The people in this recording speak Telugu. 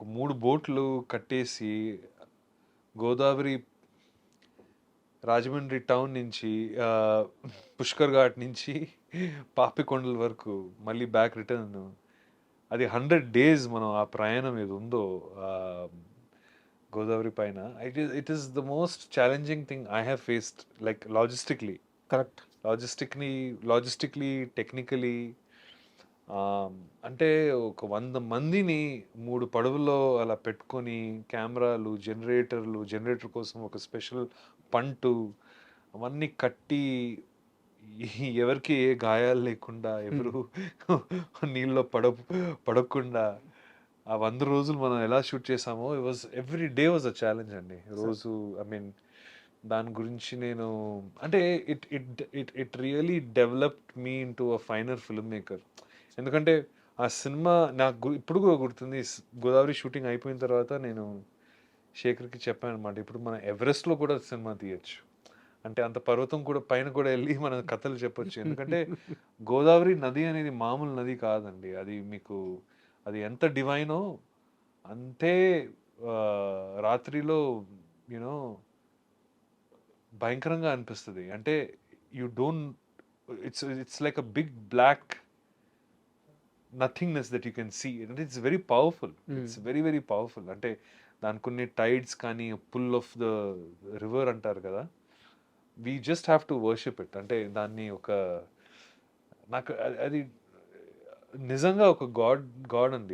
ఒక 3 బోట్లు కట్టేసి గోదావరి రాజమండ్రి టౌన్ నుంచి పుష్కర్ ఘాట్ నుంచి పాపికొండల వరకు మళ్ళీ బ్యాక్ రిటర్న్. అది 100 డేస్ మనం ఆ ప్రయాణం ఏది ఉందో గోదావరి పైన, it is the most challenging thing I have faced, like logistically correct. Logistically technically. అంటే ఒక 100 మందిని 3 పడవల్లో అలా పెట్టుకొని కెమెరాలు, జనరేటర్ కోసం ఒక స్పెషల్ పంటు అవన్నీ కట్టి ఎవరికి ఏ గాయాలు లేకుండా, ఎవరు నీళ్ళలో పడకుండా ఆ 100 రోజులు మనం ఎలా షూట్ చేసామో, every day was a challenge అండి. రోజు ఐ మీన్ దాని గురించి నేను అంటే it it it it really developed me into a finer film maker. ఎందుకంటే ఆ సినిమా నాకు ఇప్పుడు కూడా గుర్తుంది. గోదావరి షూటింగ్ అయిపోయిన తర్వాత నేను శేఖర్కి చెప్పాను అనమాట, ఇప్పుడు మనం ఎవరెస్ట్లో కూడా సినిమా తీయచ్చు. అంటే అంత పర్వతం కూడా పైన కూడా వెళ్ళి మనం కథలు చెప్పొచ్చు. ఎందుకంటే గోదావరి నది అనేది మామూలు నది కాదండి. అది మీకు అది ఎంత డివైనో అంతే రాత్రిలో యూనో భయంకరంగా అనిపిస్తుంది. అంటే you don't, it's like a big black nothingness that you can see, and it's very powerful. It's very very powerful. అంటే దాని కొన్ని టైడ్స్ కానీ, పుల్ ఆఫ్ ద రివర్ అంటారు కదా, we just have to worship it. అంటే దాన్ని ఒక నాకు అది నిజంగా ఒక గాడ్ గాడ్ అండి.